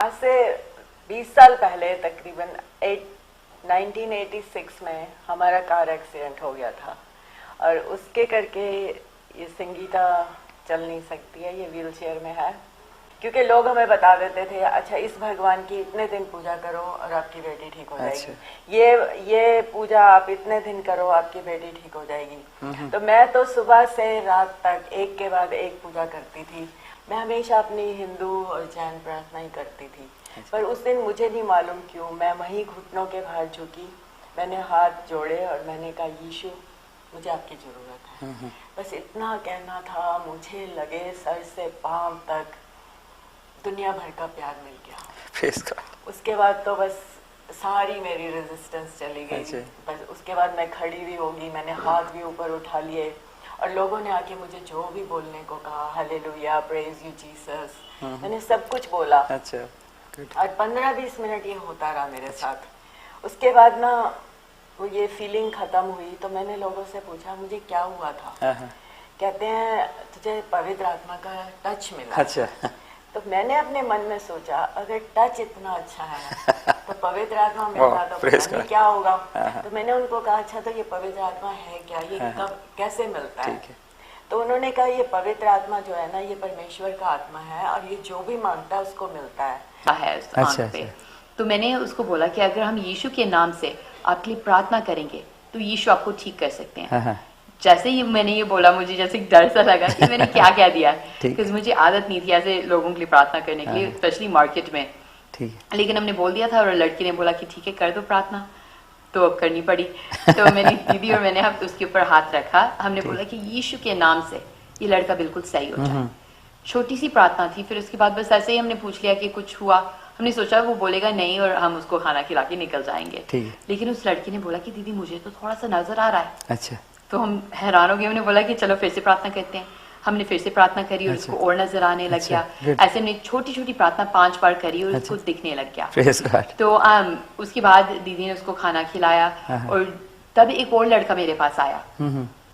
आज से 20 साल पहले तकरीबन 1986 में हमारा कार एक्सीडेंट हो गया था और उसके करके ये संगीता चल नहीं सकती है, ये व्हील चेयर में है। क्योंकि लोग हमें बता देते थे अच्छा इस भगवान की इतने दिन पूजा करो और आपकी बेटी ठीक हो जाएगी, ये पूजा आप इतने दिन करो आपकी बेटी ठीक हो जाएगी। तो मैं तो सुबह से रात तक एक के बाद एक पूजा करती थी। मैं हमेशा अपनी हिंदू और जैन प्रार्थना ही करती थी। पर उस दिन मुझे नहीं मालूम क्यों मैं वहीं घुटनों के भार झुकी, मैंने हाथ जोड़े और मैंने कहा यीशु मुझे आपकी जरूरत है। बस इतना कहना था, मुझे लगे सर से पांव तक दुनिया भर का प्यार मिल गया। उसके बाद तो बस सारी मेरी रेजिस्टेंस चली गई। बस उसके बाद मैं खड़ी भी होगी, मैंने हाथ भी ऊपर उठा लिए और लोगों ने आके मुझे जो भी बोलने को कहा, हालेलुया, प्रेज यू जीसस, मैंने सब कुछ बोला। और 15-20 मिनट ये होता रहा मेरे साथ। उसके बाद ना वो ये फीलिंग खत्म हुई तो मैंने लोगों से पूछा मुझे क्या हुआ था। कहते हैं तुझे पवित्र आत्मा का टच मिला। तो मैंने अपने मन में सोचा अगर टच इतना अच्छा है तो पवित्र आत्मा मिलता तो पता नहीं क्या होगा। तो मैंने उनको कहा अच्छा तो ये पवित्र आत्मा है क्या, ये कब कैसे मिलता है? तो उन्होंने कहा ये पवित्र आत्मा जो है ना ये परमेश्वर का आत्मा है और ये जो भी मांगता है उसको मिलता है। अच्छा। तो मैंने उसको बोला कि अगर हम यीशु के नाम से आपके लिए प्रार्थना करेंगे तो यीशु आपको ठीक कर सकते हैं। जैसे ही मैंने ये बोला मुझे जैसे डर सा लगा कि मैंने क्या कह दिया, क्योंकि मुझे आदत नहीं थी ऐसे लोगों के लिए प्रार्थना करने के लिए, स्पेशली मार्केट में। लेकिन हमने बोल दिया था और लड़की ने बोला कि ठीक है कर दो प्रार्थना, तो अब करनी पड़ी। तो मेरी दीदी और मैंने उसके ऊपर हाथ रखा, हमने बोला कि यीशु के नाम से ये लड़का बिल्कुल सही हो जाए। छोटी सी प्रार्थना थी। फिर उसके बाद बस ऐसे ही हमने पूछ लिया कि कुछ हुआ, हमने सोचा वो बोलेगा नहीं और हम उसको खाना खिला के निकल जाएंगे। लेकिन उस लड़की ने बोला कि दीदी मुझे तो थोड़ा सा नजर आ रहा है। अच्छा। तो हम हैरान हो गए, हमने बोला कि चलो फिर से प्रार्थना करते हैं। हमने फिर से प्रार्थना करी और उसको और नजर आने लग गया। ऐसे हमने छोटी छोटी प्रार्थना 5 बार करी और उसको दिखने लग गया। तो उसके बाद दीदी ने उसको खाना खिलाया और तब एक और लड़का मेरे पास आया।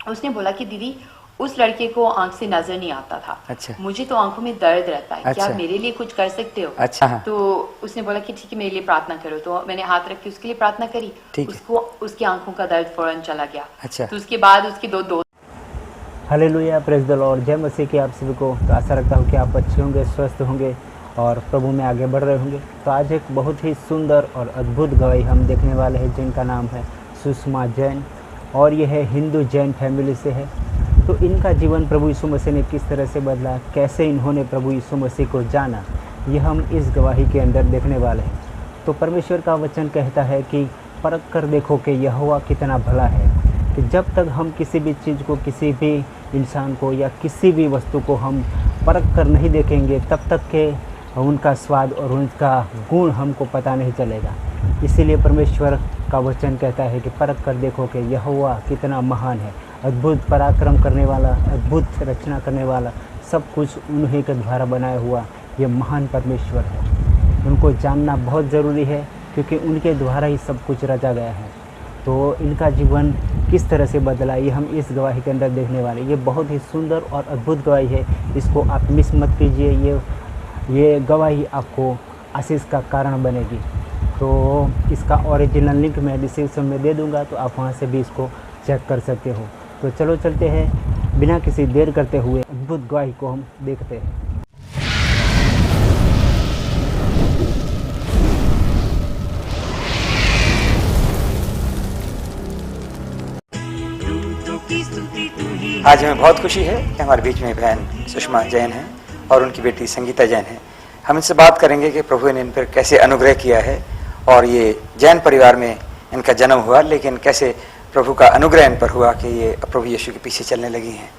उसने बोला कि दीदी उस लड़के को आंख से नजर नहीं आता था। अच्छा। मुझे तो आंखों में दर्द रहता है। अच्छा। क्या आप मेरे लिए कुछ कर सकते हो? अच्छा। तो उसने बोला कि ठीक है मेरे लिए प्रार्थना करो। तो मैंने हाथ रख के उसके लिए प्रार्थना करी। उसको उसकी आंखों का दर्द फौरन चला गया। अच्छा। तो उसके बाद उसके दो दोस्त हालेलुया, प्रेज द लॉर्ड, जय मसीह के आप सभी को। तो आशा रखता हूँ कि आप अच्छे होंगे, स्वस्थ होंगे और प्रभु में आगे बढ़ रहे होंगे। तो आज एक बहुत ही सुंदर और अद्भुत गवाही हम देखने वाले हैं जिनका नाम है सुषमा जैन और यह है हिंदू जैन फैमिली से है। तो इनका जीवन प्रभु यीशु मसीह ने किस तरह से बदला, कैसे इन्होंने प्रभु यीशु मसीह को जाना, यह हम इस गवाही के अंदर देखने वाले हैं। तो परमेश्वर का वचन कहता है कि परख कर देखो कि यहोवा कितना भला है। कि जब तक हम किसी भी चीज़ को, किसी भी इंसान को या किसी भी वस्तु को हम परख कर नहीं देखेंगे तब तक के उनका स्वाद और उनका गुण हमको पता नहीं चलेगा। इसीलिए परमेश्वर का वचन कहता है कि परख कर देखो कि यहोवा कितना महान है, अद्भुत पराक्रम करने वाला, अद्भुत रचना करने वाला, सब कुछ उन्हीं के द्वारा बनाया हुआ ये महान परमेश्वर है। उनको जानना बहुत ज़रूरी है क्योंकि उनके द्वारा ही सब कुछ रचा गया है। तो इनका जीवन किस तरह से बदला ये हम इस गवाही के अंदर देखने वाले। ये बहुत ही सुंदर और अद्भुत गवाही है, इसको आप मिस मत कीजिए। ये गवाही आपको आशीष का कारण बनेगी। तो इसका ओरिजिनल लिंक मैं डिस्क्रिप्शन में दे दूंगा, तो आप वहां से भी इसको चेक कर सकते हो। तो चलो चलते हैं, बिना किसी देर करते हुए अद्भुत गवाही को हम देखते हैं। आज हमें बहुत खुशी है कि हमारे बीच में बहन सुषमा जैन है और उनकी बेटी संगीता जैन है। हम इनसे बात करेंगे कि प्रभु ने इन पर कैसे अनुग्रह किया है और ये जैन परिवार में इनका जन्म हुआ, लेकिन कैसे प्रभु का अनुग्रह इन पर हुआ कि ये प्रभु यीशु के पीछे चलने लगी हैं।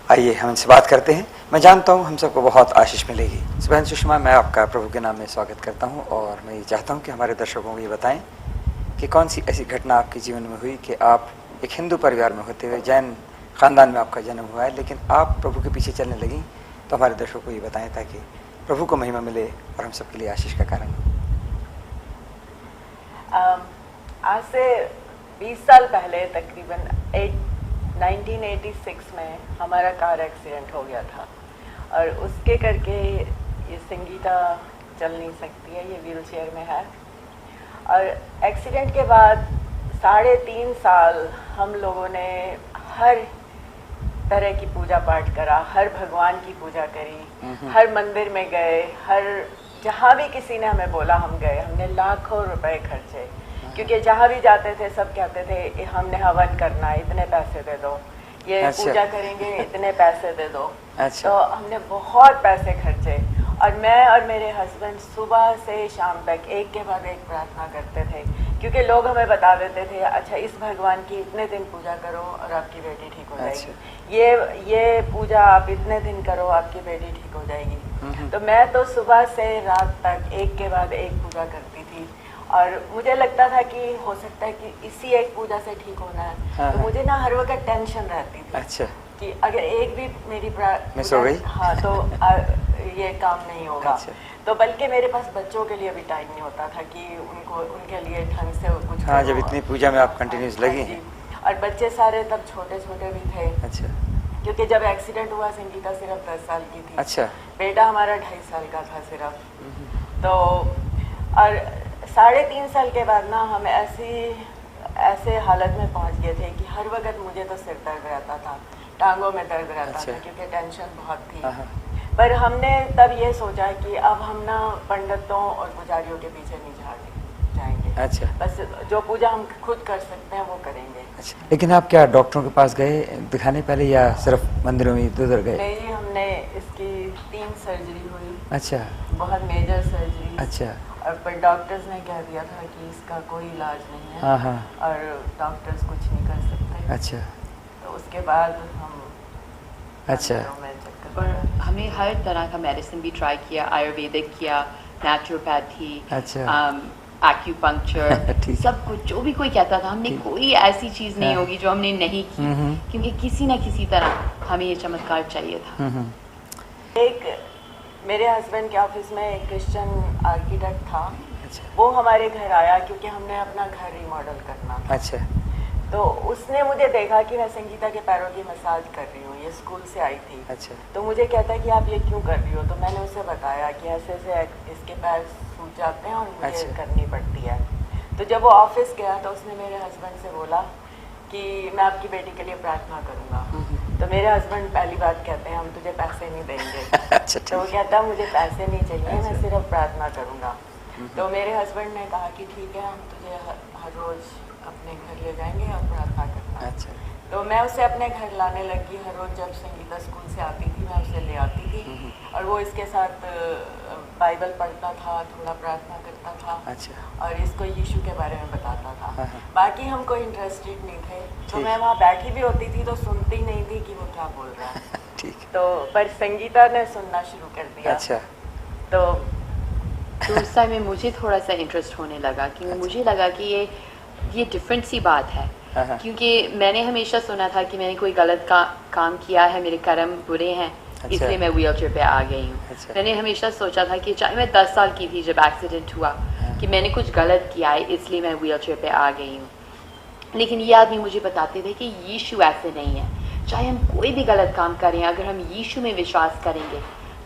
आइए हम इनसे बात करते हैं। मैं जानता हूँ हम सबको बहुत आशीष मिलेगी। बहन सुषमा, मैं आपका प्रभु के नाम में स्वागत करता हूँ और मैं ये चाहता हूँ कि हमारे दर्शकों को ये बताएं कि कौन सी ऐसी घटना आपके जीवन में हुई कि आप एक हिंदू परिवार में होते हुए, जैन खानदान में आपका जन्म हुआ है, लेकिन आप प्रभु के पीछे चलने लगी। तो हमारे दर्शकों को ये बताएं ताकि प्रभु को महिमा मिले और हम सबके लिए आशीष का कारण हो। आज से 20 साल पहले तकरीबन 1986 में हमारा कार एक्सीडेंट हो गया था और उसके करके ये संगीता चल नहीं सकती है, ये व्हील चेयर में है। और एक्सीडेंट के बाद 3.5 साल हम लोगों ने हर तरह की पूजा पाठ करा, हर भगवान की पूजा करी, हर मंदिर में गए, हर जहाँ भी किसी ने हमें बोला हम गए। हमने लाखों रुपए खर्चे, क्योंकि जहाँ भी जाते थे सब कहते थे हमने हवन करना है, इतने पैसे दे दो, ये अच्छा। पूजा करेंगे, इतने पैसे दे दो। अच्छा। तो हमने बहुत पैसे खर्चे, और मैं और मेरे हस्बैंड सुबह से शाम तक एक के बाद एक प्रार्थना करते थे, क्योंकि लोग हमें बता देते थे अच्छा इस भगवान की इतने दिन पूजा करो और आपकी बेटी ठीक हो जाएगी, ये पूजा आप इतने दिन करो आपकी बेटी ठीक हो जाएगी। तो मैं तो सुबह से रात तक एक के बाद एक पूजा करती थी, और मुझे लगता था कि हो सकता है कि इसी एक पूजा से ठीक होना है। हाँ, तो मुझे ना हर वक्त टेंशन रहती थी अच्छा। कि अगर एक भी मेरी मिस हो गई, हाँ तो ये काम नहीं होगा। अच्छा। तो बल्कि मेरे पास बच्चों के लिए भी टाइम नहीं होता था कि उनके लिए ढंग से कुछ हाँ, करो। जब इतनी पूजा में आप कंटिन्यूस लगी हाँ हैं। जी। और बच्चे सारे तब छोटे छोटे भी थे, अच्छा क्योंकि जब एक्सीडेंट हुआ संगीता सिर्फ 10 साल की थी। अच्छा। बेटा हमारा 2.5 साल का था सिर्फ। तो और 3.5 साल के बाद ना हम ऐसे हालत में पहुंच गए थे कि हर वक्त मुझे तो सिर दर्द रहता था, टांगों में दर्द रहता अच्छा। था, क्योंकि टेंशन बहुत थी। हाँ। पर हमने तब ये सोचा कि अब हम ना पंडितों और पुजारियों के पीछे नहीं जाएंगे। अच्छा। बस जो पूजा हम खुद कर सकते हैं वो करेंगे। अच्छा, लेकिन आप क्या डॉक्टरों के पास गए दिखाने पहले, या सिर्फ मंदिरों में इधर उधर गए? नहीं, हमने इसकी 3 सर्जरी हुई। अच्छा। बहुत मेजर सर्जरी। अच्छा। और पर डॉक्टर्स ने कह दिया था कि इसका कोई इलाज नहीं है। हाँ हाँ। और डॉक्टर्स कुछ नहीं कर सकते। अच्छा। तो उसके बाद हम अच्छा। मंदिरों में चक्कर पर लगाए। हमने हर तरह का मेडिसिन भी ट्राई किया, आयुर्वेदिक किया, नेचुरोपैथी, अच्छा। एक्यूपंक्चर, ठीक। सब कुछ जो भी कोई कहता था, हमने कोई ऐसी चीज़ नहीं हाँ। होगी जो हमने नहीं की, क्योंकि किसी न किसी तरह हमें ये चमत्कार चाहिए था। एक मेरे हस्बैंड के ऑफिस में एक क्रिश्चियन आर्किटेक्ट था। अच्छा। वो हमारे घर आया क्योंकि हमने अपना घर रिमॉडल करना था। अच्छा। तो उसने मुझे देखा कि मैं संगीता के पैरों की मसाज कर रही हूँ, ये स्कूल से आई थी। अच्छा। तो मुझे कहता है कि आप ये क्यों कर रही हो? तो मैंने उसे बताया कि ऐसे ऐसे इसके पैर सूज जाते हैं और मुझे अच्छा। करनी पड़ती है। तो जब वो ऑफिस गया तो उसने मेरे हस्बैंड से बोला कि मैं आपकी बेटी के लिए प्रार्थना करूँगा। तो मेरे हस्बैंड पहली बात कहते हैं हम तुझे पैसे नहीं देंगे। अच्छा। तो वो कहता मुझे पैसे नहीं चाहिए, मैं अच्छा। सिर्फ प्रार्थना करूँगा। तो मेरे हस्बैंड ने कहा कि ठीक है, हम तुझे हर रोज़ अपने घर ले जाएंगे और प्रार्थना करना। अच्छा। तो मैं उसे अपने घर लाने लगी। हर रोज़ जब संगीता स्कूल से आती थी मैं उसे ले आती थी, और वो इसके साथ बाइबल पढ़ता था, थोड़ा प्रार्थना करता था। अच्छा। और इसको यीशु के बारे में बताता था। हाँ, हाँ। बाकी हम कोई इंटरेस्टेड नहीं थे, तो ठीक। मैं वहाँ बैठी भी होती थी तो सुनती नहीं थी कि वो क्या बोल रहा है। ठीक। तो पर संगीता ने सुनना शुरू कर दिया। अच्छा। तो उस टाइम में मुझे थोड़ा सा इंटरेस्ट होने लगा, क्योंकि मुझे लगा कि ये डिफरेंट सी बात है। हाँ। क्योंकि मैंने हमेशा सुना था कि मैंने कोई गलत काम किया है, मेरे कर्म बुरे हैं, अच्छा। इसलिए मैं व्हीलचेयर पे आ गई हूँ। अच्छा। मैंने हमेशा सोचा था कि चाहे मैं 10 साल की थी जब एक्सीडेंट हुआ, कि मैंने कुछ गलत किया है इसलिए मैं व्हीलचेयर पे आ गई हूँ। लेकिन ये आदमी मुझे बताते थे कि यीशु ऐसे नहीं है। चाहे हम कोई भी गलत काम करें, अगर हम यीशु में विश्वास करेंगे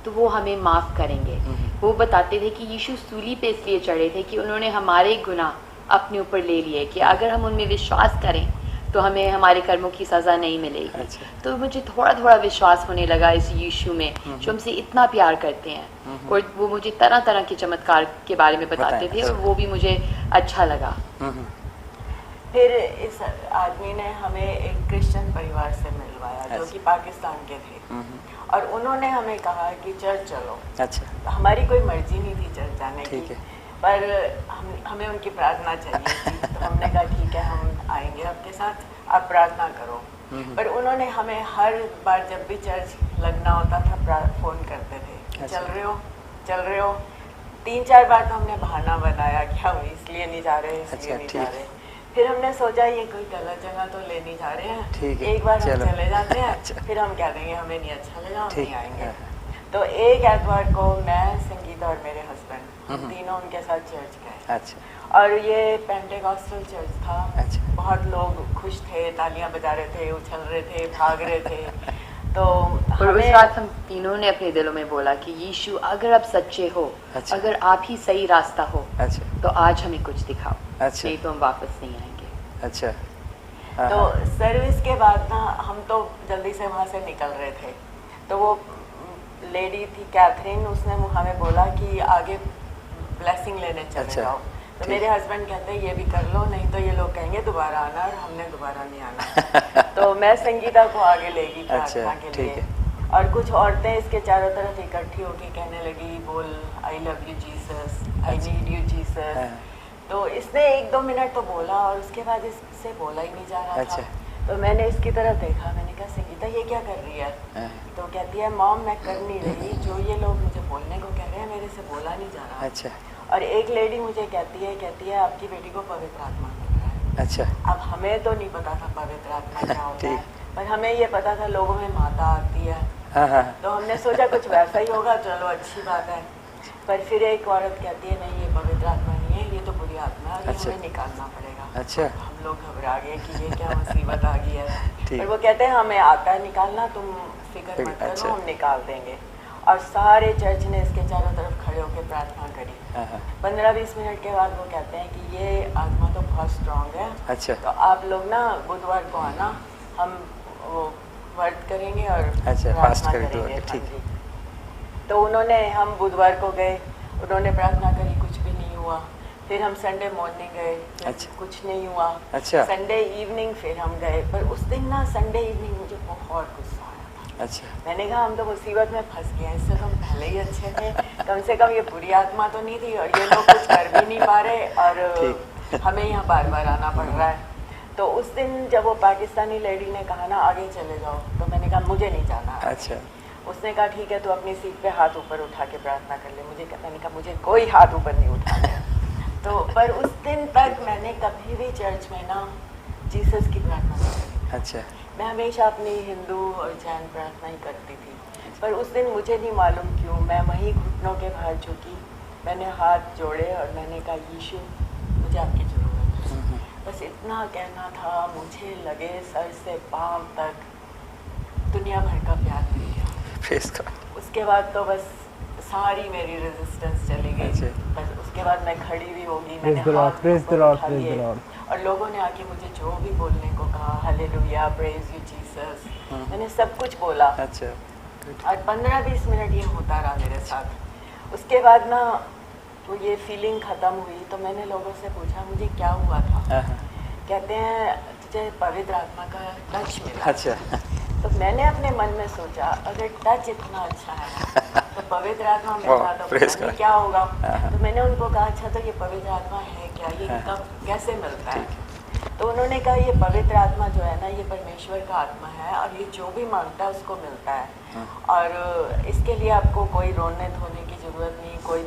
तो वो हमें माफ़ करेंगे। वो बताते थे कि यीशु सूली पे इसलिए चढ़े थे कि उन्होंने हमारे गुनाह अपने ऊपर ले लिए, कि अगर हम उनमें विश्वास करें तो हमें हमारे कर्मों की सज़ा नहीं मिलेगी। अच्छा। तो मुझे थोड़ा थोड़ा विश्वास होने लगा इस यीशु में जो हमसे इतना प्यार करते हैं, और वो मुझे तरह तरह के चमत्कार के बारे में बताते थे, और वो भी मुझे अच्छा लगा। फिर इस आदमी ने हमें एक क्रिश्चियन परिवार से मिलवाया जो कि पाकिस्तान के थे, और उन्होंने हमें कहा कि चर्च चलो। अच्छा। हमारी कोई मर्जी नहीं थी चर्च जाने की, ठीक है। पर हमें उनकी प्रार्थना चाहिए थी। तो हमने कहा ठीक है, हम आएंगे आपके साथ, आप प्रार्थना करो। पर उन्होंने हमें हर बार जब भी चर्च लगना होता था फ़ोन करते थे, अच्छा। चल रहे हो। 3-4 बार तो हमने बहाना बनाया कि हम इसलिए नहीं जा रहे, इसलिए अच्छा, नहीं ठीक। जा रहे। फिर हमने सोचा ये कोई गलत जगह तो ले नहीं जा रहे हैं, ठीक है, एक बार हम चलो। चले जाते हैं। अच्छा। फिर हम कह देंगे हमें नहीं अच्छा लगा, हम ठीक। नहीं आएंगे। हाँ। तो एक एतवार को मैं, संगीता और मेरे हस्बैंड हम तीनों उनके साथ चर्च गए। अच्छा। और ये पेंटेकॉस्टल चर्च था। अच्छा। बहुत लोग खुश थे, तालियां बजा रहे थे, उछल रहे थे, भाग रहे थे। तो और उस रात हम तीनों ने अपने दिलों में बोला कि यीशु अगर आप सच्चे हो, अच्छा। अगर आप ही सही रास्ता हो, अच्छा तो आज हमें कुछ दिखाओ, अच्छा। नहीं तो हम वापस नहीं आएंगे। अच्छा तो सर्विस के बाद ना हम तो जल्दी से वहाँ से निकल रहे थे, तो वो लेडी थी कैथरीन, उसने हमें बोला कि आगे ब्लेसिंग लेने चले अच्छा, जाओ। तो मेरे हस्बैंड कहते हैं ये भी कर लो, नहीं तो ये लोग कहेंगे दोबारा आना, और हमने दोबारा नहीं आना। तो मैं संगीता को आगे लेगी प्रार्थना के ठीक लिए, और कुछ औरतें इसके चारों तरफ इकट्ठी होकर कहने लगी, बोल I love you Jesus, I need you Jesus. तो इसने 1-2 मिनट तो बोला, और उसके बाद इससे बोला ही नहीं जा रहा था। तो मैंने इसकी तरफ देखा, मैंने कहा संगीता ये क्या कर रही है? तो कहती है मॉम मैं कर नहीं रही, जो ये लोग मुझे बोलने को कह रहे हैं मेरे से बोला नहीं जा रहा। अच्छा। और एक लेडी मुझे कहती है आपकी बेटी को पवित्र आत्मा मिल रहा है। अच्छा। अब हमें तो नहीं पता था पवित्र आत्मा क्या होता है, पर हमें ये पता था लोगों में माता आती है। तो हमने सोचा कुछ वैसा ही होगा, चलो अच्छी बात है। पर फिर एक औरत कहती है नहीं ये पवित्र आत्मा नहीं है, ये तो बुरी आत्मा है, और ये हमें निकालना पड़ेगा। अच्छा। हम लोग घबरा गए कि ये क्या मुसीबत आ गई है। पर वो कहते हैं हमें आता है निकालना, तुम फिक्र मत करो, हम निकाल देंगे। और सारे चर्च ने इसके चारों तरफ खड़े होकर प्रार्थना करी। 15-20 मिनट के बाद वो कहते हैं कि ये आत्मा तो बहुत स्ट्रांग है। अच्छा। तो आप लोग ना बुधवार को आना, हम वो व्रत करेंगे और प्रार्थना करेंगे। ठीक। तो हम बुधवार को गए, उन्होंने प्रार्थना करी, कुछ भी नहीं हुआ। फिर हम संडे मॉर्निंग गए, अच्छा। कुछ नहीं हुआ। अच्छा। संडे इवनिंग फिर हम गए, पर उस दिन ना संडे इवनिंग मुझे बहुत गुस्सा आया था। अच्छा। मैंने कहा हम तो मुसीबत में फंस गए, इससे तो हम पहले ही अच्छे थे, कम से कम ये बुरी आत्मा तो नहीं थी, और ये लोग कुछ कर भी नहीं पा रहे, और हमें यहाँ बार बार आना पड़ रहा है। तो उस दिन जब वो पाकिस्तानी लेडी ने कहा ना आगे चले जाओ, तो मैंने कहा मुझे नहीं जाना। अच्छा। उसने कहा ठीक है तो अपनी सीट पे हाथ ऊपर उठा के प्रार्थना कर ले। मैंने कहा मुझे कोई हाथ ऊपर नहीं उठाना है। तो पर उस दिन तक मैंने कभी भी चर्च में ना जीसस की प्रार्थना नहीं करी। अच्छा। मैं हमेशा अपनी हिंदू और जैन प्रार्थना ही करती थी, पर उस दिन मुझे नहीं मालूम क्यों मैं वहीं घुटनों के भार झुकी, मैंने हाथ जोड़े और मैंने कहा यीशु मुझे आपकी ज़रूरत है। बस इतना कहना था, मुझे लगे सर से पाँव तक दुनिया भर का प्यार मिल गया। उसके बाद तो बस सारी मेरी रेजिस्टेंस चली गई। बस उसके बाद मैं खड़ी भी होगी, मैंने हाथ ऊपर उठा लिए, और लोगों ने आके मुझे जो भी बोलने को कहा, हालेलुया, प्रेज यू जीसस, मैंने सब कुछ बोला। अच्छा। और 15-20 मिनट ये होता रहा मेरे साथ। उसके बाद ना तो ये फीलिंग ख़त्म हुई, तो मैंने लोगों से पूछा मुझे क्या हुआ था। कहते हैं तुझे पवित्र आत्मा का टच मिला। अच्छा। तो मैंने अपने मन में सोचा अगर टच इतना अच्छा है तो पवित्र आत्मा मिलना तो पता नहीं क्या होगा। तो मैंने उनको कहा अच्छा तो ये पवित्र आत्मा है क्या, ये कब कैसे मिलता है? तो उन्होंने कहा ये पवित्र आत्मा जो है ना ये परमेश्वर का आत्मा है, और ये जो भी मांगता है उसको मिलता है, और इसके लिए आपको कोई रोने धोने की जरूरत नहीं, कोई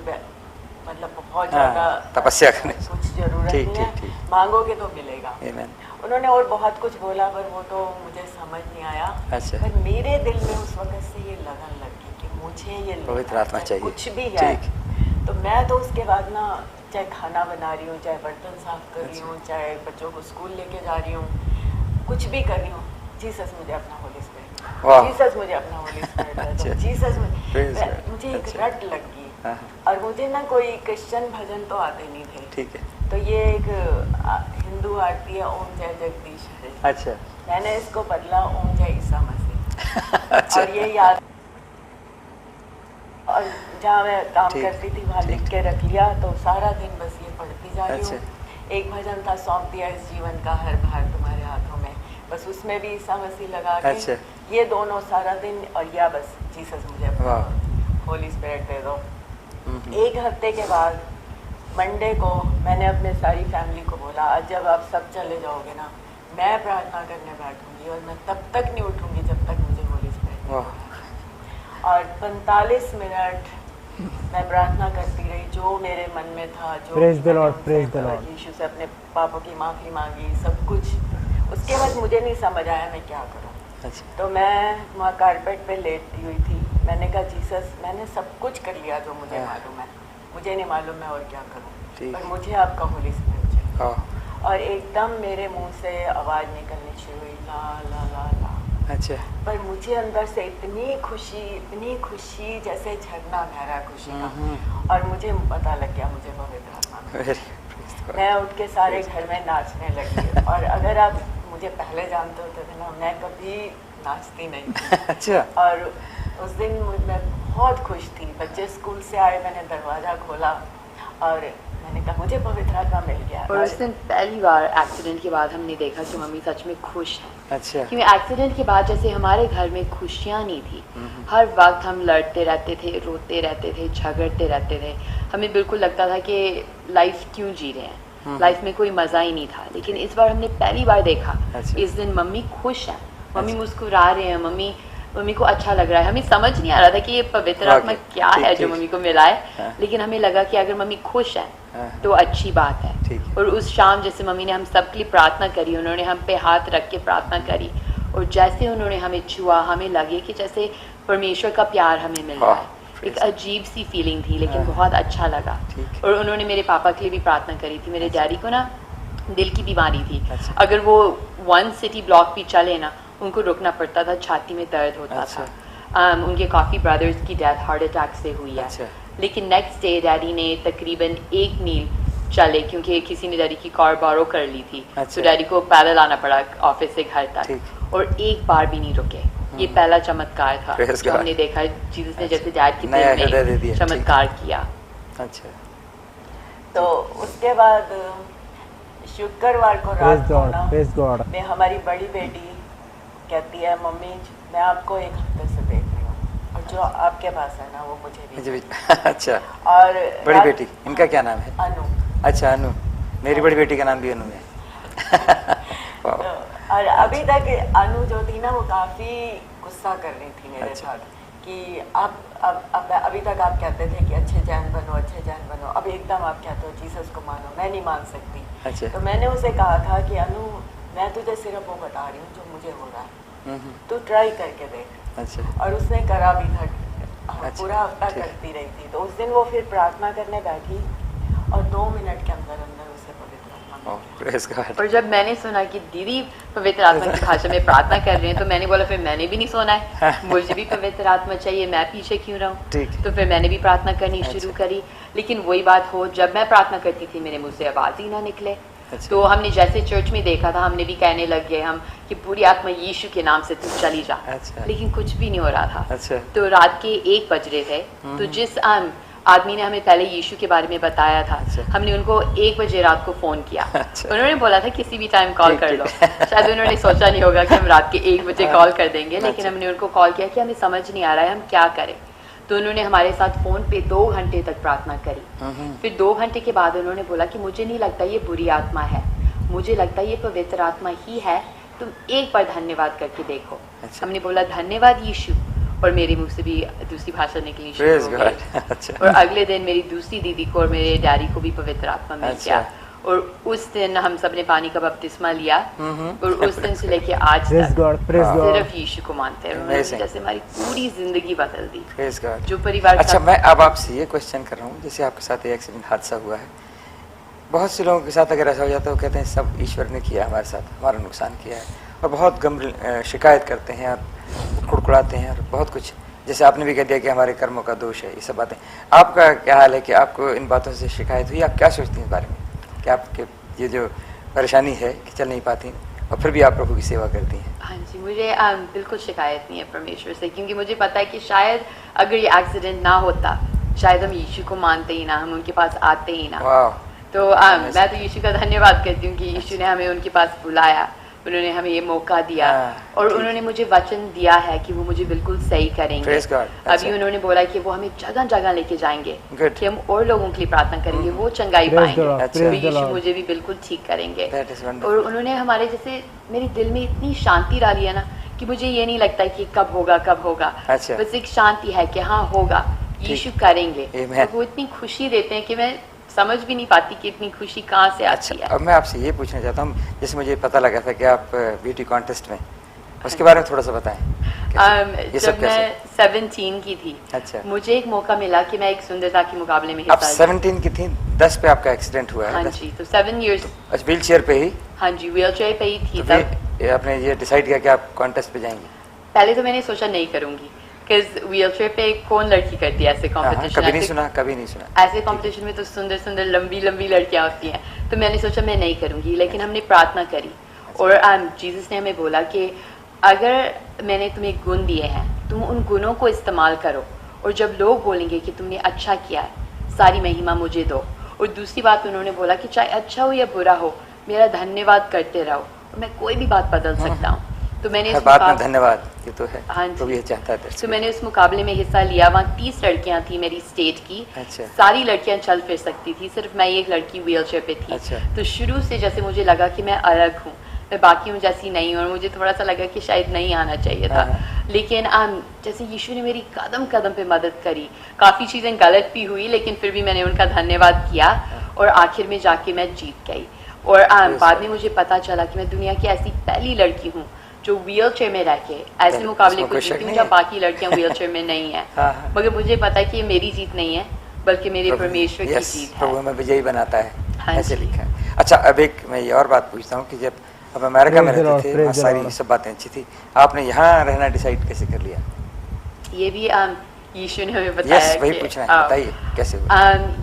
मतलब बहुत ज़्यादा तपस्या करने कुछ जरूरत नहीं है, मांगोगे तो मिलेगा। उन्होंने और बहुत कुछ बोला पर वो तो मुझे समझ नहीं आया। अच्छा। पर मेरे दिल में उस वक्त से ये लगन लगी कि मुझे ये पवित्र आत्मा चाहिए, कुछ भी है। तो मैं तो उसके बाद ना चाहे खाना बना रही हूँ, चाहे बर्तन साफ कर रही हूँ, चाहे बच्चों को स्कूल लेके जा रही हूँ, कुछ भी कर रही हूँ, जीसस मुझे अपना होली स्पिरिट, जीसस मुझे अपना होली स्पिरिट, जीसस मुझे एक रट लग गई। और मुझे ना कोई क्रिश्चियन भजन तो आते नहीं थे। ठीक है। तो ये एक हिंदू आरती है ओम जय जगदीश हरे। अच्छा। मैंने इसको बदला ओम जय ईसा मसीह। अच्छा। और ये याद, और जहाँ मैं काम करती थी वहाँ लिख के रख लिया, तो सारा दिन बस ये पढ़ती जा रही हूँ। एक भजन था सौंप दिया इस जीवन का हर भार तुम्हारे हाथों में, बस उसमें भी ईसा मसीह लगा के ये दोनों सारा दिन, और या बस जीसस मुझे होली स्पिरिट दे दो। एक हफ्ते के बाद मंडे को मैंने अपने सारी फैमिली को बोला आज जब आप सब चले जाओगे ना मैं प्रार्थना करने बैठूंगी, और मैं तब तक नहीं उठूंगी जब तक मुझे होली स्पिरिट। और 45 मिनट मैं प्रार्थना करती रही, जो मेरे मन में था, जो यीशु से अपने पापों की माफ़ी मांगी, सब कुछ। उसके बाद मुझे नहीं समझ आया मैं क्या करूं। तो मैं वहाँ कारपेट पे लेटी हुई थी, मैंने कहा जीसस मैंने सब कुछ कर लिया जो मुझे मालूम है, मुझे नहीं मालूम मैं और क्या करूं, पर मुझे आपका होली स्पिरिट चाहिए। और एकदम मेरे मुंह से आवाज़ निकलनी शुरू हुई, ला ला ला ला अच्छा। पर मुझे अंदर से इतनी खुशी जैसे झरना बह रहा खुशी का, और मुझे पता लग गया मुझे पवित्र आत्मा मिली। मैं उठ के सारे घर में नाचने लगी। और अगर आप मुझे पहले जानते होते थे ना, मैं कभी नाचती नहीं थी। अच्छा। और उस दिन मैं बहुत खुश थी। बच्चे स्कूल से आए, मैंने दरवाज़ा खोला और मैंने कहा मुझे पवित्र आत्मा मिल गया। और उस दिन पहली बार एक्सीडेंट के बाद हमने देखा कि मम्मी सच में खुश हैं। अच्छा। क्योंकि एक्सीडेंट के बाद जैसे हमारे घर में खुशियाँ नहीं थी, हर वक्त हम लड़ते रहते थे, रोते रहते थे, झगड़ते रहते थे। हमें बिल्कुल लगता था कि लाइफ क्यों जी रहे हैं, लाइफ में कोई मज़ा ही नहीं था। लेकिन इस बार हमने पहली बार देखा, इस दिन मम्मी खुश हैं, मम्मी मुस्कुरा रहे हैं, मम्मी को अच्छा लग रहा है। हमें समझ नहीं आ रहा था कि ये पवित्र आत्मा क्या है जो मम्मी को मिला है, लेकिन हमें लगा कि अगर मम्मी खुश है तो अच्छी बात है। और उस शाम जैसे मम्मी ने हम सब के लिए प्रार्थना करी, उन्होंने हम पे हाथ रख के प्रार्थना करी, और जैसे उन्होंने हमें छुआ, हमें लगे कि जैसे परमेश्वर का प्यार हमें मिल रहा है। एक अजीब सी फीलिंग थी, लेकिन बहुत अच्छा लगा। और उन्होंने मेरे पापा के लिए भी प्रार्थना करी थी। मेरे डैडी को ना दिल की बीमारी थी, अगर वो 1 सिटी ब्लॉक भी चले ना, उनको रुकना पड़ता था, छाती में दर्द होता था। उनके काफ़ी ब्रदर्स की डेथ हार्ट अटैक से हुई है। लेकिन नेक्स्ट डे डैडी ने तकरीबन 1 मील चले, क्योंकि किसी ने डैडी की कार बोरो कर ली थी। तो डैडी को पैदल आना पड़ा ऑफिस से घर तक, और एक बार भी नहीं रुके। ये पहला चमत्कार था जो हमने देखा, जीसस ने जैसे डैड की दिल में चमत्कार किया। अच्छा। तो उसके बाद शुक्रवार को रात को ना, मैं हमारी बड़ी बेटी कहती है मम्मी मैं आपको 1 हफ्ते से देख रही हूँ, और जो आपके पास है ना वो मुझे भी। अच्छा। और बड़ी बेटी, इनका क्या नाम है? अनु। अच्छा, अनु। मेरी बड़ी बेटी का नाम भी अनु है। और अभी तक अनु जो थी ना, वो काफ़ी गुस्सा कर रही थी मेरे साथ कि अब अभी तक आप कहते थे कि अच्छे जैन बनो, अब एकदम आप कहते हो जीसस को मानो, मैं नहीं मान सकती। अच्छा। तो मैंने उसे कहा था कि अनु मैं तुझे सिर्फ वो बता रही हूँ जो मुझे हो रहा है, तू ट्राई करके देख। अच्छा। और उसने करा भी था। पूरा हफ्ता करती रही थी। तो उस दिन वो फिर प्रार्थना करने बैठी, और 2 मिनट के अंदर उसे पवित्र आत्मा मिली। और जब मैंने सुना कि दीदी पवित्र आत्मा की भाषा में प्रार्थना कर रहे हैं, तो मैंने बोला फिर मैंने भी नहीं सुना है, मुझे भी पवित्र आत्मा चाहिए, मैं पीछे क्यों रहूं। तो फिर मैंने भी प्रार्थना करनी शुरू करी। लेकिन वही बात हो, जब मैं प्रार्थना करती थी मेरे मुंह से आवाज़ ही ना निकले। तो हमने जैसे चर्च में देखा था, हमने भी कहने लग गए हम कि पूरी आत्मा यीशु के नाम से तू चली जा। लेकिन कुछ भी नहीं हो रहा था। तो रात के 1 बज रहे थे। तो जिस आदमी ने हमें पहले यीशु के बारे में बताया था, हमने उनको 1 बजे रात को फ़ोन किया। उन्होंने बोला था किसी भी टाइम कॉल कर लो। शायद उन्होंने सोचा नहीं होगा कि हम रात के 1 बजे कॉल कर देंगे, लेकिन हमने उनको कॉल किया कि हमें समझ नहीं आ रहा है हम क्या करें। तो उन्होंने हमारे साथ फ़ोन पे 2 घंटे तक प्रार्थना करी। फिर 2 घंटे के बाद उन्होंने बोला कि मुझे नहीं लगता ये बुरी आत्मा है, मुझे लगता ये पवित्र आत्मा ही है, तुम एक बार धन्यवाद करके देखो। हमने बोला धन्यवाद यीशु, और मेरे मुंह से भी दूसरी भाषा निकली शुरू हो गई। और अगले दिन मेरी दूसरी दीदी को और मेरे डैडी को भी पवित्र आत्मा मिल गया। और उस दिन हम सब ने पानी का बपतिस्मा लिया, और उस दिन से लेके आज तक सिर्फ यीशु को मानते हैं। उन्होंने जैसे हमारी पूरी जिंदगी बदल दी। जो परिवार। अच्छा, मैं अब आपसे ये क्वेश्चन कर रहा हूँ, जैसे आपके साथ एक एक्सीडेंट हादसा हुआ है, बहुत से लोगों के साथ अगर ऐसा हो जाता है वो कहते हैं सब ईश्वर ने किया हमारे साथ, हमारा नुकसान किया है, और बहुत गंभीर शिकायत करते हैं और कुड़कुड़ाते हैं और बहुत कुछ, जैसे आपने भी कह दिया कि हमारे कर्मों का दोष है, ये सब बातें। आपका क्या हाल है कि आपको इन बातों से शिकायत हुई? आप क्या सोचती हैं इस बारे में कि आपके ये जो परेशानी है कि चल नहीं पाती और फिर भी आप प्रभु की सेवा करती हैं? हाँ जी, मुझे बिल्कुल शिकायत नहीं है परमेश्वर से, क्योंकि मुझे पता है कि शायद अगर ये एक्सीडेंट ना होता, शायद हम यीशु को मानते ही ना, हम उनके पास आते ही ना। तो मैं तो यीशु का धन्यवाद करती हूँ कि यीशु ने हमें उनके पास बुलाया, उन्होंने हमें ये मौका दिया, और उन्होंने मुझे वचन दिया है कि वो मुझे बिल्कुल सही करेंगे। अभी उन्होंने बोला कि वो हमें जगह जगह लेके जाएंगे, कि हम और लोगों के लिए प्रार्थना करेंगे, वो चंगाई पाएंगे, तो यीशु मुझे भी बिल्कुल ठीक करेंगे। और उन्होंने हमारे जैसे मेरे दिल में इतनी शांति डाली है ना कि मुझे ये नहीं लगता कि कब होगा, बस एक शांति है कि हाँ होगा, यीशु करेंगे। तो वो इतनी खुशी देते हैं कि मैं समझ भी नहीं पाती कि इतनी खुशी कहाँ से आती है। अब मैं आपसे ये पूछना चाहता हूँ, जैसे मुझे पता लगा था कि आप ब्यूटी कॉन्टेस्ट में, उसके बारे में थोड़ा सा बताएं। जब मैं 17 की थी, मुझे एक मौका मिला कि मैं एक सुंदरता के मुकाबले में हिस्सा। आप 17 की थी, 10 पे आपका एक्सीडेंट हुआ है? हाँ जी, तो 7 इयर्स। व्हील चेयर पे ही? हाँ जी, व्हील चेयर पे ही थी तब। ये आपने ये डिसाइड किया कि आप कॉन्टेस्ट पे जाएंगे? पहले तो मैंने सोचा नहीं करूंगी, बिकॉज व्हीलचेयर पे कौन लड़की करती है ऐसे कंपटीशन? कभी नहीं सुना, कभी नहीं सुना। ऐसे कंपटीशन में तो सुंदर सुंदर लंबी लंबी लड़कियां होती हैं, तो मैंने सोचा मैं नहीं करूंगी। लेकिन हमने प्रार्थना करी और जीसस ने हमें बोला कि अगर मैंने तुम्हें गुण दिए हैं, तुम उन गुणों को इस्तेमाल करो, और जब लोग बोलेंगे कि तुमने अच्छा किया है, सारी महिमा मुझे दो। और दूसरी बात उन्होंने बोला कि चाहे अच्छा हो या बुरा हो, मेरा धन्यवाद करते रहो, और मैं कोई भी बात बदल सकता हूँ। तो मैंने हर बात में धन्यवाद, ये तो है। हाँ तो जी, ये चाहता है। तो मैंने उस मुकाबले में हिस्सा लिया। वहाँ 30 लड़कियाँ थी मेरी स्टेट की। अच्छा। सारी लड़कियाँ चल फिर सकती थी, सिर्फ मैं एक लड़की व्हीलचेयर पे थी। अच्छा। तो शुरू से जैसे मुझे लगा कि मैं अलग हूँ, मैं बाकियों जैसी नहीं हूँ, और मुझे थोड़ा सा लगा कि शायद नहीं आना चाहिए था। लेकिन जैसे यीशु ने मेरी कदम कदम पे मदद करी। काफ़ी चीज़ें गलत भी हुई, लेकिन फिर भी मैंने उनका धन्यवाद किया, और आखिर में जाके मैं जीत गई। और बाद में मुझे पता चला कि मैं दुनिया की ऐसी पहली लड़की हूँ जो व्हीलचेयर में रह के ऐसे मुकाबले को जीती हूँ जब बाकी लड़कियाँ व्हीलचेयर में नहीं है। मगर मुझे पता है कि ये मेरी जीत नहीं है, बल्कि मेरे परमेश्वर की जीत है। प्रभु हमें विजयी बनाता है, हाँ ऐसे जी। लिखा है। अच्छा, अब एक मैं ये और बात पूछता हूँ कि जब अब अमेरिका में रहते थे, वहाँ सारी सब बातें अच्छी थी, आपने यहाँ रहना डिसाइड कैसे कर लिया? ये भी यीशु ने हमें बताया। यस, वही पूछना है, बताइए कैसे हुआ?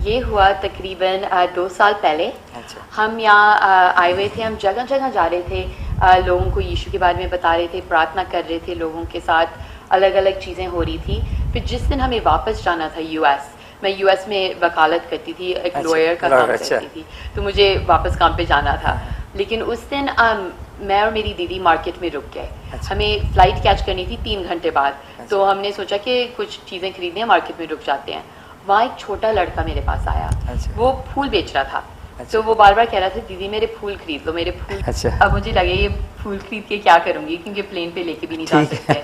ये हुआ तकरीबन 2 साल पहले। अच्छा। हम यहाँ आए हुए थे, हम जगह जगह जा रहे थे, लोगों को यीशु के बारे में बता रहे थे, प्रार्थना कर रहे थे लोगों के साथ, अलग अलग चीज़ें हो रही थी। फिर जिस दिन हमें वापस जाना था यूएस, मैं यूएस में वकालत करती थी, एक लॉयर का काम करती थी, तो मुझे वापस काम पे जाना था। लेकिन उस दिन मैं और मेरी दीदी मार्केट में रुक गए। हमें फ़्लाइट कैच करनी थी 3 घंटे बाद। तो हमने सोचा कि कुछ चीज़ें खरीदने मार्केट में रुक जाते हैं। वहाँ एक छोटा लड़का मेरे पास आया। वो फूल बेच रहा था। तो वो बार बार कह रहा था, दीदी मेरे फूल खरीद लो, मेरे फूल। अब मुझे लगे ये फूल खरीद के क्या करूँगी, क्योंकि प्लेन पे लेके भी नहीं जा सकते।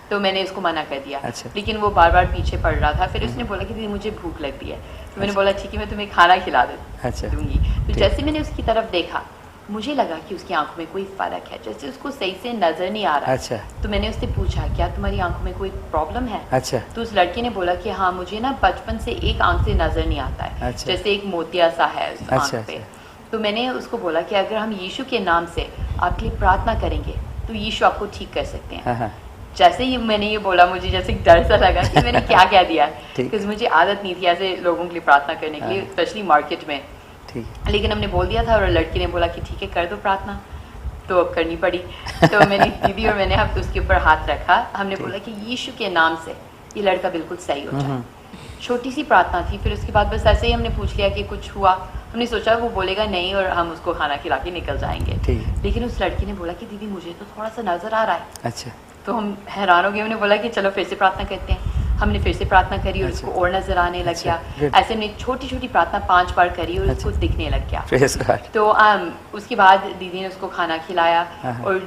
तो मैंने उसको मना कर दिया। लेकिन वो बार बार पीछे पड़ रहा था। फिर उसने बोला कि दीदी मुझे भूख लगती है। तो मैंने बोला ठीक है, मैं तुम्हें खाना खिला दूँगी। तो जैसे मैंने उसकी तरफ देखा, मुझे लगा कि उसकी आंखों में कोई फ़र्क है, जैसे उसको सही से नज़र नहीं आ रहा। अच्छा। तो मैंने उससे पूछा, क्या तुम्हारी आंखों में कोई प्रॉब्लम है? अच्छा। तो उस लड़के ने बोला कि हाँ, मुझे ना बचपन से एक आंख से नज़र नहीं आता है। अच्छा। जैसे एक मोतिया सा है उस आंख पे। तो मैंने उसको बोला कि अगर हम यीशु के नाम से आपके लिए प्रार्थना करेंगे तो यीशु आपको ठीक कर सकते हैं। जैसे ही मैंने ये बोला, मुझे जैसे डर सा लगा कि मैंने क्या कह दिया, क्योंकि मुझे आदत नहीं थी ऐसे लोगों के लिए प्रार्थना करने के लिए, स्पेशली मार्केट में। लेकिन हमने बोल दिया था, और लड़की ने बोला कि ठीक है, कर दो प्रार्थना। तो अब करनी पड़ी। तो मेरी दीदी और मैंने उसके ऊपर हाथ रखा। हमने बोला कि यीशु के नाम से ये लड़का बिल्कुल सही हो जाए। छोटी सी प्रार्थना थी। फिर उसके बाद बस ऐसे ही हमने पूछ लिया कि कुछ हुआ। हमने सोचा वो बोलेगा नहीं और हम उसको खाना खिला के निकल जाएंगे। लेकिन उस लड़की ने बोला कि दीदी मुझे तो थोड़ा सा नजर आ रहा है। अच्छा। तो हम हैरान हो गए। हमने बोला कि चलो फिर से प्रार्थना करते हैं। हमने फिर से प्रार्थना करी और उसको और नजर आने लग गया। ऐसे हमने छोटी छोटी प्रार्थना 5 बार करी और उसको दिखने लग गया। तो उसके बाद दीदी ने उसको खाना खिलाया, और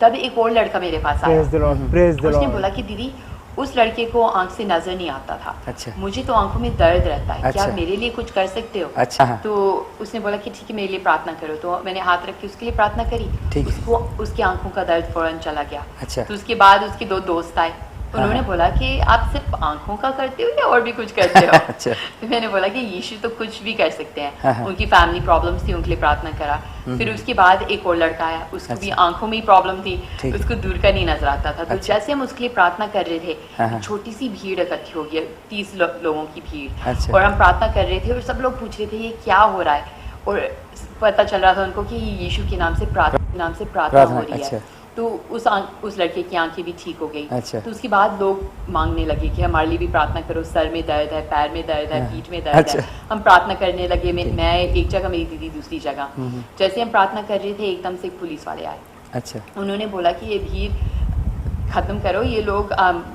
तब एक और लड़का मेरे पास आया। उसने बोला कि दीदी उस लड़के को आंख से नजर नहीं आता था। अच्छा। मुझे तो आंखों में दर्द रहता है। क्या आप मेरे लिए कुछ कर सकते हो? अच्छा। तो उसने बोला कि ठीक है, मेरे लिए प्रार्थना करो। तो मैंने हाथ रख के उसके लिए प्रार्थना करी। उसको उसकी आंखों का दर्द फौरन चला गया। अच्छा। तो उसके बाद उसके 2 दोस्त आए। उन्होंने बोला कि आप सिर्फ आंखों का करते हो या और भी कुछ करते हो? अच्छा। तो मैंने बोला कि यीशु तो कुछ भी कर सकते हैं। उनकी फैमिली प्रॉब्लम्स थी, उनके लिए प्रार्थना करा। फिर उसके बाद एक और लड़का आया, उसको भी आंखों में ही प्रॉब्लम थी, उसको दूर का नहीं नजर आता था। तो जैसे हम उसके लिए प्रार्थना कर रहे थे, छोटी सी भीड़ इकट्ठी हो गई, 30 लोगों की भीड़। और हम प्रार्थना कर रहे थे और सब लोग पूछ रहे थे ये क्या हो रहा है, और पता चल रहा था उनको कि यीशु के नाम से प्रार्थना हो रही है। तो उस लड़के की आंखें भी ठीक हो गई। अच्छा। तो उसके बाद लोग मांगने लगे कि हमारे लिए भी प्रार्थना करो, सर में दर्द है, पैर में दर्द है, पीठ में दर्द है। हम प्रार्थना करने लगे। मैं एक जगह, मेरी दीदी दूसरी जगह। जैसे हम प्रार्थना कर रहे थे, एकदम से पुलिस वाले आए। अच्छा। उन्होंने बोला कि ये भीड़ खत्म करो, ये लोग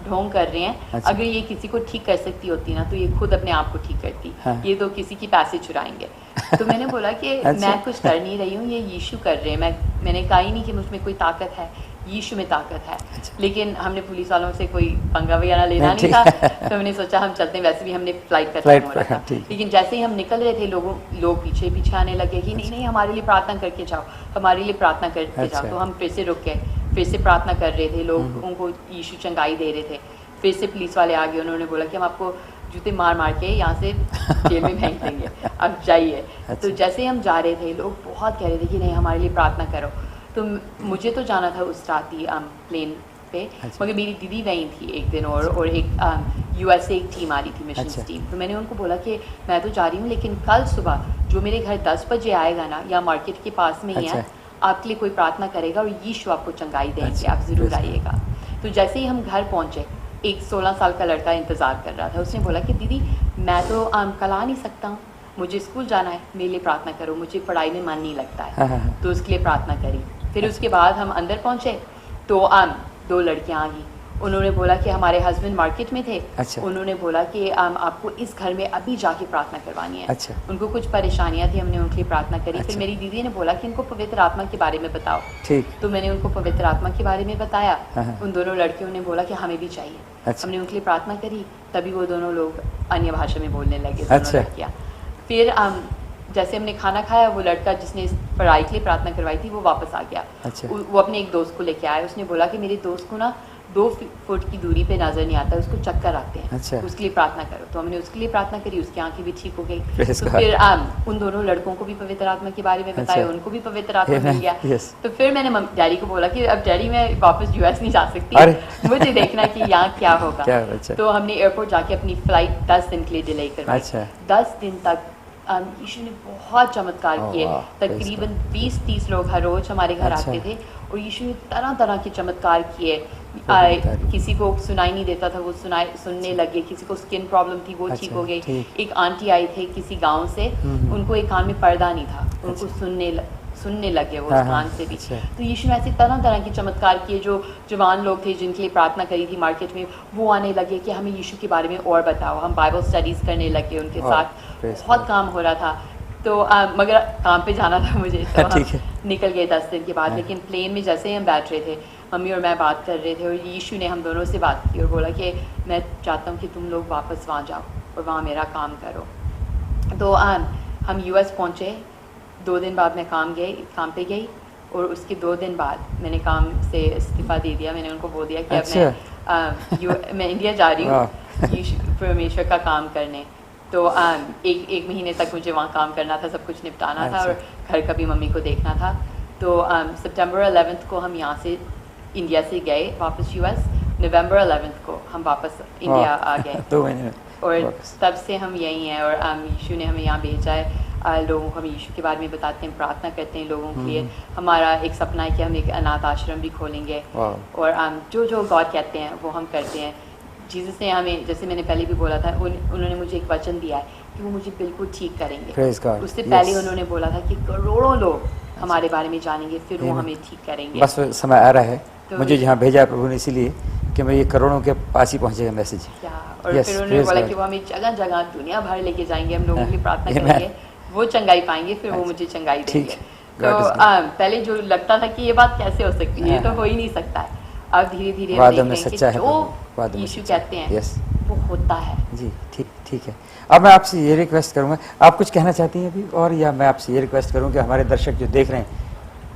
ढोंग कर रहे हैं। अच्छा। अगर ये किसी को ठीक कर सकती होती ना तो ये खुद अपने आप को ठीक करती। ये तो किसी की पैसे चुराएंगे। तो मैंने बोला कि मैं कुछ कर नहीं रही हूँ, ये यीशु कर रहे हैं। मैंने कहा ही नहीं कि मुझ में कोई ताकत है, यीशु में ताकत है। लेकिन हमने पुलिस वालों से कोई पंगा वगैरह लेना नहीं था। तो हमने सोचा हम चलते हैं, वैसे भी हमने फ्लाइट का टाइम हो रहा था। लेकिन जैसे ही हम निकल रहे थे, लोग पीछे पीछे आने लगे कि नहीं हमारे लिए प्रार्थना करके जाओ, हमारे लिए प्रार्थना करके जाओ। तो हम फिर से रुक गए, फिर से प्रार्थना कर रहे थे। लोग उनको यीशु चंगाई दे रहे थे। फिर से पुलिस वाले आ गए। उन्होंने बोला कि हम आपको जूते मार मार के यहाँ से जेल में फेंक देंगे, अब जाइए। तो जैसे हम जा रहे थे, लोग बहुत कह रहे थे कि नहीं हमारे लिए प्रार्थना करो। तो मुझे तो जाना था उस रात ही प्लेन पे, मगर मेरी दीदी वहीं थी एक दिन, और एक यूएसए एक टीम आ रही थी, मिशन टीम। तो मैंने उनको बोला कि मैं तो जा रही हूँ, लेकिन कल सुबह जो मेरे घर 10 बजे आएगा ना, या मार्केट के पास में ही है, आपके लिए कोई प्रार्थना करेगा और यीशु आपको चंगाई देंगे, आप ज़रूर आइएगा। तो जैसे ही हम घर पहुँचे, एक 16 साल का लड़का इंतज़ार कर रहा था। उसने बोला कि दीदी मैं तो कल आ नहीं सकता हूँ, मुझे स्कूल जाना है, मेरे लिए प्रार्थना करो, मुझे पढ़ाई में मन नहीं लगता है। तो उसके लिए प्रार्थना करी। फिर उसके बाद हम अंदर पहुँचे तो 2 लड़कियाँ आ गई। उन्होंने बोला कि हमारे हस्बैंड मार्केट में थे। उन्होंने बोला कि आपको इस घर में अभी जाके प्रार्थना करवानी है। उनको कुछ परेशानियाँ थी, हमने उनके लिए प्रार्थना करी। फिर मेरी दीदी ने बोला कि इनको पवित्र आत्मा के बारे में बताओ। तो मैंने उनको पवित्र आत्मा के बारे में बताया। उन दोनों लड़कियों ने बोला कि हमें भी चाहिए। हमने उनके लिए प्रार्थना करी, तभी वो दोनों लोग अन्य भाषा में बोलने लगे, दोनों लड़कियाँ। फिर जैसे हमने खाना खाया, वो लड़का जिसने पढ़ाई के लिए प्रार्थना करवाई थी वो वापस आ गया। वो अपने एक दोस्त को लेके आया। उसने बोला कि मेरे दोस्त को ना 2 फुट की दूरी पे नजर नहीं आता, उसको चक्कर आते हैं। उसके लिए प्रार्थना करो। तो हमने उसके लिए प्रार्थना करी, उसकी आंखें भी ठीक हो गई। तो फिर उन दोनों लड़कों को भी पवित्र आत्मा के बारे में बताया, उनको भी पवित्र आत्मा मिल गया। तो फिर मैंने डैडी को बोला कि अब डैडी मैं वापस यूएस नहीं जा सकती, मुझे देखना कि यहाँ क्या होगा। तो हमने एयरपोर्ट जाके अपनी फ्लाइट 10 दिन के लिए डिले करवाई। 10 दिन तक यीशु ने बहुत चमत्कार किए। तकरीबन 20-30 लोग हर रोज हमारे घर आते थे, और यीशु ने तरह तरह के चमत्कार किए। किसी को सुनाई नहीं देता था, वो सुनने लगे। किसी को स्किन प्रॉब्लम थी, वो ठीक हो गई। एक आंटी आई थे किसी गांव से, उनको एक कान में पर्दा नहीं था, उनको सुनने लगे वो उस कान से भी। तो यीशु ने ऐसे तरह तरह के चमत्कार किए। जो जवान लोग थे जिनके लिए प्रार्थना करी थी मार्केट में, वो आने लगे कि हमें यीशु के बारे में और बताओ। हम बाइबल स्टडीज़ करने लगे उनके साथ, बहुत काम हो रहा था। तो मगर काम पे जाना था मुझे, तो हम निकल गए 10 दिन के बाद। लेकिन प्लेन में जैसे ही हम बैठ रहे थे, मम्मी और मैं बात कर रहे थे, और यीशु ने हम दोनों से बात की और बोला कि मैं चाहता हूँ कि तुम लोग वापस वहाँ जाओ और वहाँ मेरा काम करो। तो हम यूएस पहुँचे। 2 दिन बाद मैं काम पे गई, और उसके 2 दिन बाद मैंने काम से इस्तीफ़ा दे दिया। मैंने उनको बोल दिया कि अब मैं इंडिया जा रही हूँ परमेश्वर का काम करने। तो एक महीने तक मुझे वहाँ काम करना था, सब कुछ निपटाना था, और घर का भी मम्मी को देखना था। तो सितंबर 11 को हम यहाँ से इंडिया से गए वापस यूएस। नवंबर 11 को हम वापस इंडिया आ गए। 2 महीने में। और तब से हम यहीं हैं, और यीशु ने हमें यहाँ भेजा है। लोगों को हम यीशु के बारे में बताते हैं, प्रार्थना करते हैं लोगों के लिए। हमारा एक सपना है कि हम एक अनाथ आश्रम भी खोलेंगे, और जो गॉड कहते हैं वो हम करते हैं। जीसस ने हमें, जैसे मैंने पहले भी बोला था, उन्होंने मुझे एक वचन दिया है कि वो मुझे बिल्कुल ठीक करेंगे। उससे पहले उन्होंने बोला था कि करोड़ों लोग हमारे बारे में जानेंगे, फिर वो हमें ठीक करेंगे। बस समय आ रहा है, तो मुझे यहाँ भेजा है प्रभु ने, इसीलिए कि मैं ये करोड़ों के पास ही पहुँचेगा मैसेज। और फिर उन्होंने बोला कि वो हमें जगह जगह दुनिया भर लेके जाएंगे, हम लोगों की प्रार्थना करेंगे, वो चंगाई पाएंगे, फिर वो मुझे चंगाई देंगे। तो पहले जो लगता था कि ये बात कैसे हो सकती है, ये तो हो ही नहीं सकता है। अब धीरे धीरे हम देख रहे हैं कि जो यीशु कहते हैं वो होता है। जी ठीक है। अब मैं आपसे ये रिक्वेस्ट करूँगा, आप कुछ कहना चाहती हैं अभी, और या मैं आपसे ये रिक्वेस्ट करूँ कि हमारे दर्शक जो देख रहे हैं,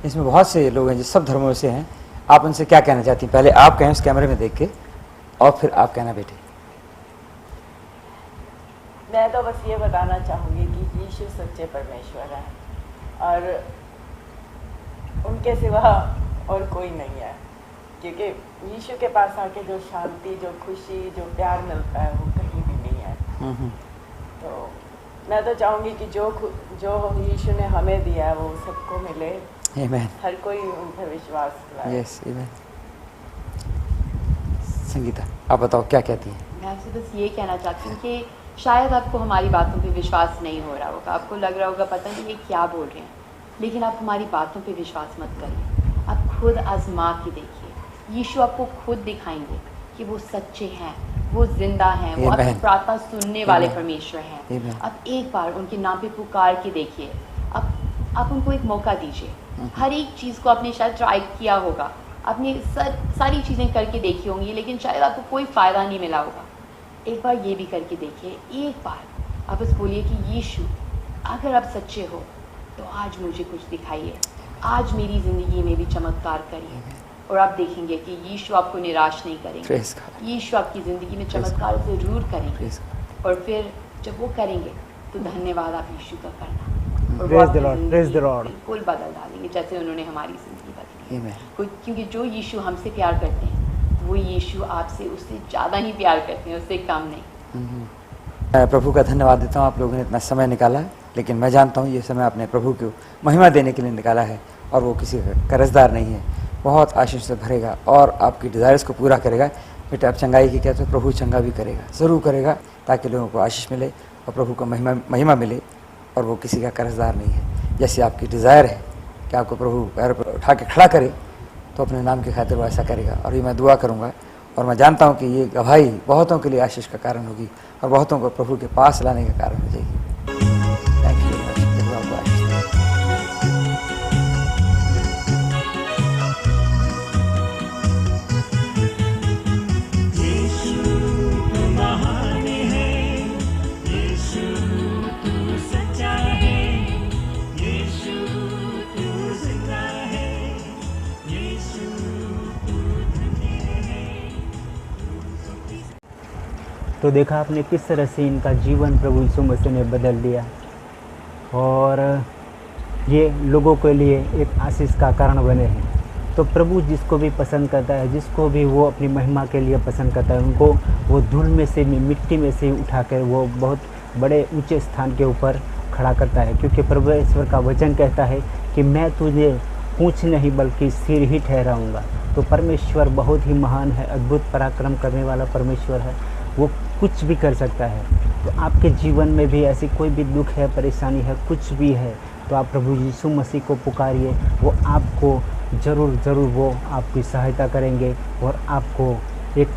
इसमें बहुत से लोग हैं जो सब धर्मों से हैं, आप उनसे क्या कहना चाहती हैं? पहले आप कहें उस कैमरे में देख के, और फिर आप कहना बेटे। मैं तो बस ये बताना चाहूँगी कि यीशु सच्चे परमेश्वर हैं, और उनके सिवा और कोई नहीं है। क्योंकि यीशु के पास आके जो शांति, जो खुशी, जो प्यार मिलता है, वो कहीं भी नहीं है। तो मैं तो चाहूँगी कि जो यीशु ने हमें दिया है वो सबको मिले। आमीन। हर कोई उन पर विश्वास करे। यस, आमीन। संगीता, आप बताओ क्या कहती हैं? मैं आपसे बस ये कहना चाहती हूँ कि शायद आपको हमारी बातों पे विश्वास नहीं हो रहा होगा, आपको लग रहा होगा पता नहीं ये क्या बोल रहे हैं, लेकिन आप हमारी बातों पे विश्वास मत करिए। आप खुद आजमा के देखिए, यीशु आपको खुद दिखाएंगे कि वो सच्चे हैं, वो जिंदा हैं, वो आपकी प्रार्थना सुनने वाले परमेश्वर हैं। आप एक बार उनके नाम पे पुकार के देखिए, आप उनको एक मौका दीजिए। हर एक चीज़ को आपने शायद ट्राई किया होगा, आपने सारी चीज़ें करके देखी होंगी, लेकिन शायद आपको कोई फ़ायदा नहीं मिला होगा। एक बार ये भी करके देखिए, एक बार आप बस बोलिए कि यीशु अगर आप सच्चे हो तो आज मुझे कुछ दिखाइए, आज मेरी ज़िंदगी में भी चमत्कार करिए, और आप देखेंगे कि यीशु आपको निराश नहीं करेंगे। यीशु आपकी ज़िंदगी में चमत्कार ज़रूर करेंगे, और फिर जब वो करेंगे तो धन्यवाद आप यीशु का करना, और वो आपकी ज़िंदगी बिल्कुल बदल डालेंगे, जैसे उन्होंने हमारी ज़िंदगी बदली। Amen. क्योंकि जो यीशु हमसे प्यार करते हैं वो यीशु आपसे उससे ज़्यादा ही प्यार करते हैं, उससे कम नहीं। मैं प्रभु का धन्यवाद देता हूँ, आप लोगों ने इतना समय निकाला है, लेकिन मैं जानता हूँ ये समय आपने प्रभु को महिमा देने के लिए निकाला है और वो किसी का कर्जदार नहीं है, बहुत आशीष से भरेगा और आपकी डिज़ायर्स को पूरा करेगा। बेटा आप चंगाई की कहते हो, प्रभु चंगा भी करेगा, ज़रूर करेगा, ताकि लोगों को आशीष मिले और प्रभु को महिमा मिले और वो किसी का कर्जदार नहीं है। जैसे आपकी डिज़ायर है कि आपको प्रभु पैर पर उठा के खड़ा करे, तो अपने नाम की खातिर वो ऐसा करेगा। और ये मैं दुआ करूँगा और मैं जानता हूँ कि ये गवाही बहुतों के लिए आशीष का कारण होगी और बहुतों को प्रभु के पास लाने का कारण हो जाएगी। Thank you very much. प्रभु आपको आशीष दे। तो देखा आपने किस तरह से इनका जीवन प्रभु यीशु मसीह ने बदल दिया और ये लोगों के लिए एक आशीष का कारण बने हैं। तो प्रभु जिसको भी पसंद करता है, जिसको भी वो अपनी महिमा के लिए पसंद करता है, उनको वो धूल में से मिट्टी में से उठाकर वो बहुत बड़े ऊंचे स्थान के ऊपर खड़ा करता है। क्योंकि परमेश्वर का वचन कहता है कि मैं तुझे पूँछ नहीं बल्कि सिर ही ठहराऊँगा। तो परमेश्वर बहुत ही महान है, अद्भुत पराक्रम करने वाला परमेश्वर है, वो कुछ भी कर सकता है। तो आपके जीवन में भी ऐसी कोई भी दुख है, परेशानी है, कुछ भी है, तो आप प्रभु यीशु मसीह को पुकारिए, वो आपको ज़रूर वो आपकी सहायता करेंगे और आपको एक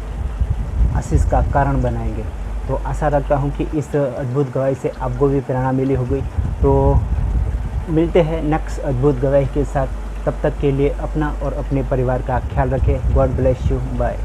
आशीष का कारण बनाएंगे। तो आशा रखता हूँ कि इस अद्भुत गवाही से आपको भी प्रेरणा मिली होगी। तो मिलते हैं नेक्स्ट अद्भुत गवाही के साथ, तब तक के लिए अपना और अपने परिवार का ख्याल रखें। God bless you, bye.